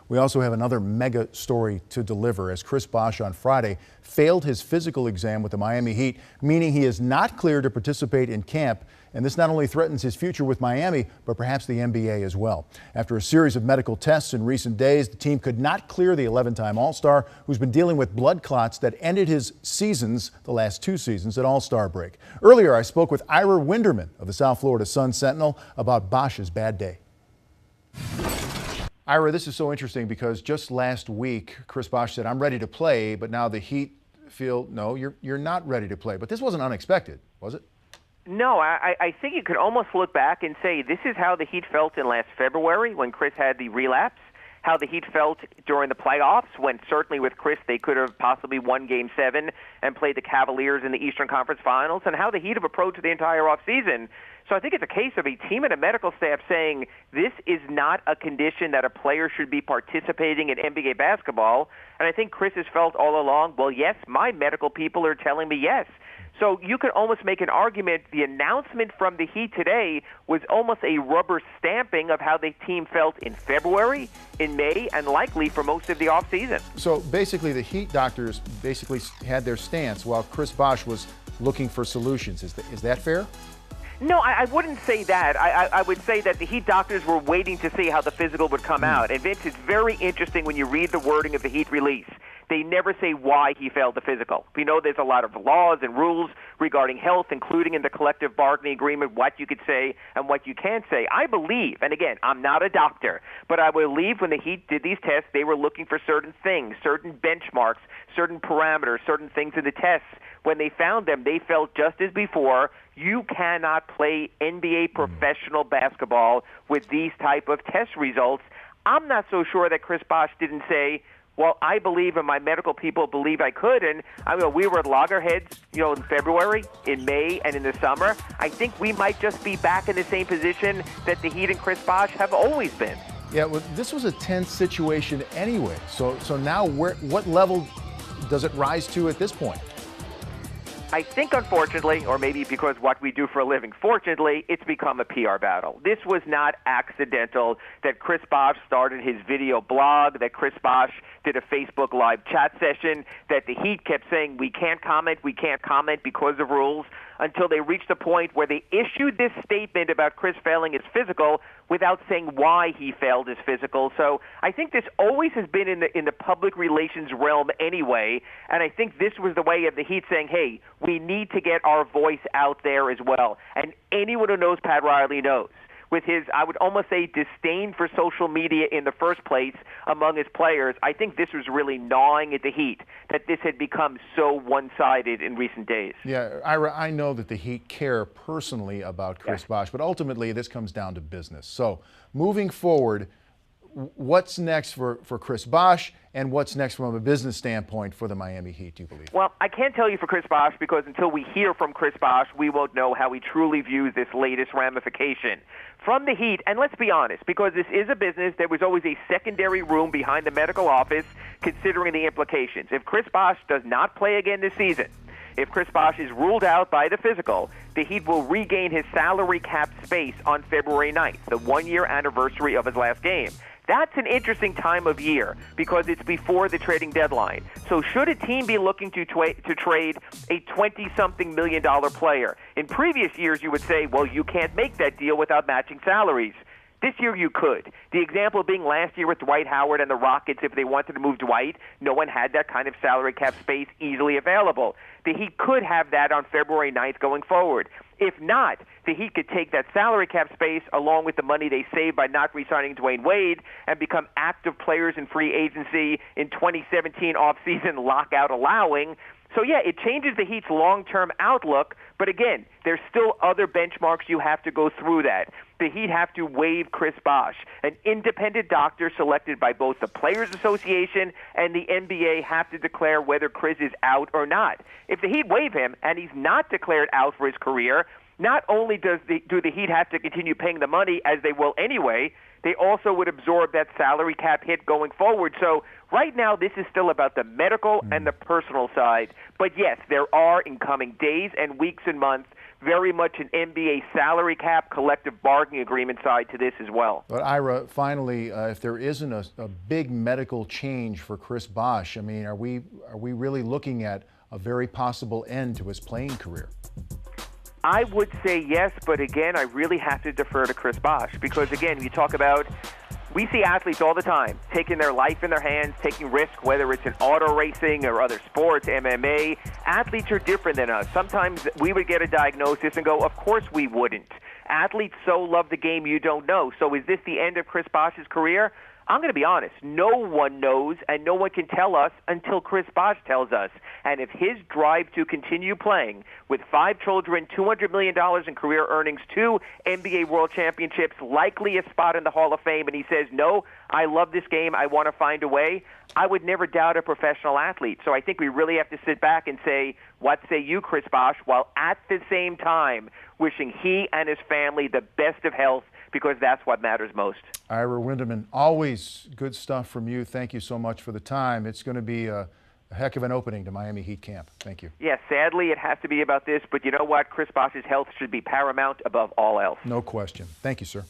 We also have another mega story to deliver as Chris Bosh on Friday failed his physical exam with the Miami Heat, meaning he is not cleared to participate in camp. And this not only threatens his future with Miami, but perhaps the NBA as well. After a series of medical tests in recent days, the team could not clear the 11-time All-Star, who's been dealing with blood clots that ended his seasons, the last 2 seasons, at All-Star break. Earlier, I spoke with Ira Winderman of the South Florida Sun Sentinel about Bosh's bad day. Ira, this is so interesting because just last week, Chris Bosh said, "I'm ready to play," but now the Heat feel, no, you're not ready to play. But this wasn't unexpected, was it? No, I think you could almost look back and say this is how the Heat felt in last February when Chris had the relapse, how the Heat felt during the playoffs when certainly with Chris they could have possibly won Game 7 and played the Cavaliers in the Eastern Conference Finals, and how the Heat have approached the entire offseason. So I think it's a case of a team and a medical staff saying this is not a condition that a player should be participating in NBA basketball. And I think Chris has felt all along, well, yes, my medical people are telling me yes. So you could almost make an argument the announcement from the Heat today was almost a rubber stamping of how the team felt in February, in May, and likely for most of the offseason. So basically the Heat doctors basically had their stance while Chris Bosh was looking for solutions. Is that fair? No, I wouldn't say that. I would say that the Heat doctors were waiting to see how the physical would come out. And Vince, it's very interesting when you read the wording of the Heat release. They never say why he failed the physical. We know there's a lot of laws and rules regarding health, including in the collective bargaining agreement, what you could say and what you can't say. I believe, and again, I'm not a doctor, but I believe when the Heat did these tests, they were looking for certain things, certain benchmarks, certain parameters, certain things in the tests. When they found them, they felt just as before, you cannot play NBA professional basketball with these type of test results. I'm not so sure that Chris Bosh didn't say, well, I believe and my medical people believe I could. And I mean, we were at loggerheads, in February, in May, and in the summer. I think we might just be back in the same position that the Heat and Chris Bosh have always been. Yeah, well, this was a tense situation anyway. So now what level does it rise to at this point? I think, unfortunately, or maybe because what we do for a living, fortunately, it's become a PR battle. This was not accidental that Chris Bosh started his video blog, that Chris Bosh did a Facebook Live chat session, that the Heat kept saying, we can't comment because of rules, until they reached a point where they issued this statement about Chris failing his physical without saying why he failed his physical. So I think this always has been in the public relations realm anyway, and I think this was the way of the Heat saying, hey, we need to get our voice out there as well. And anyone who knows Pat Riley knows. With his, I would almost say, disdain for social media in the first place among his players, I think this was really gnawing at the Heat, that this had become so one-sided in recent days. Yeah, Ira, I know that the Heat care personally about Chris Bosh, but ultimately this comes down to business. So moving forward, what's next for Chris Bosh, and what's next from a business standpoint for the Miami Heat, do you believe? Well, I can't tell you for Chris Bosh because until we hear from Chris Bosh, we won't know how he truly views this latest ramification. From the Heat, and let's be honest, because this is a business, there was always a secondary room behind the medical office considering the implications. If Chris Bosh does not play again this season, if Chris Bosh is ruled out by the physical, the Heat will regain his salary cap space on February 9th, the one-year anniversary of his last game. That's an interesting time of year because it's before the trading deadline. So should a team be looking to trade a $20-something million player? In previous years, you would say, well, you can't make that deal without matching salaries. This year you could. The example being last year with Dwight Howard and the Rockets, if they wanted to move Dwight, no one had that kind of salary cap space easily available. The Heat could have that on February 9th going forward. If not, the Heat could take that salary cap space along with the money they saved by not re-signing Dwayne Wade and become active players in free agency in 2017 offseason, lockout allowing. So, yeah, it changes the Heat's long-term outlook, but again, there's still other benchmarks you have to go through that. The Heat have to waive Chris Bosh. An independent doctor selected by both the Players Association and the NBA have to declare whether Chris is out or not. If the Heat waive him and he's not declared out for his career, not only do the Heat have to continue paying the money, as they will anyway, they also would absorb that salary cap hit going forward. So right now, this is still about the medical and the personal side. But yes, there are, in coming days and weeks and months, very much an NBA salary cap, collective bargaining agreement side to this as well. But Ira, finally, if there isn't a big medical change for Chris Bosh, I mean, are we really looking at a very possible end to his playing career? I would say yes, but again, I really have to defer to Chris Bosh because, again, you talk about, we see athletes all the time taking their life in their hands, taking risks, whether it's in auto racing or other sports, MMA. Athletes are different than us. Sometimes we would get a diagnosis and go, of course we wouldn't. Athletes so love the game you don't know. So is this the end of Chris Bosh's career? I'm going to be honest. No one knows, and no one can tell us until Chris Bosh tells us. And if his drive to continue playing with 5 children, $200 million in career earnings, 2 NBA World Championships, likely a spot in the Hall of Fame, and he says, no, I love this game, I want to find a way, I would never doubt a professional athlete. So I think we really have to sit back and say, what say you, Chris Bosh, while at the same time wishing he and his family the best of health, because that's what matters most. Ira Winderman, always good stuff from you. Thank you so much for the time. It's going to be a heck of an opening to Miami Heat camp. Thank you. Yeah, sadly it has to be about this, but you know what? Chris Bosh's health should be paramount above all else. No question. Thank you, sir.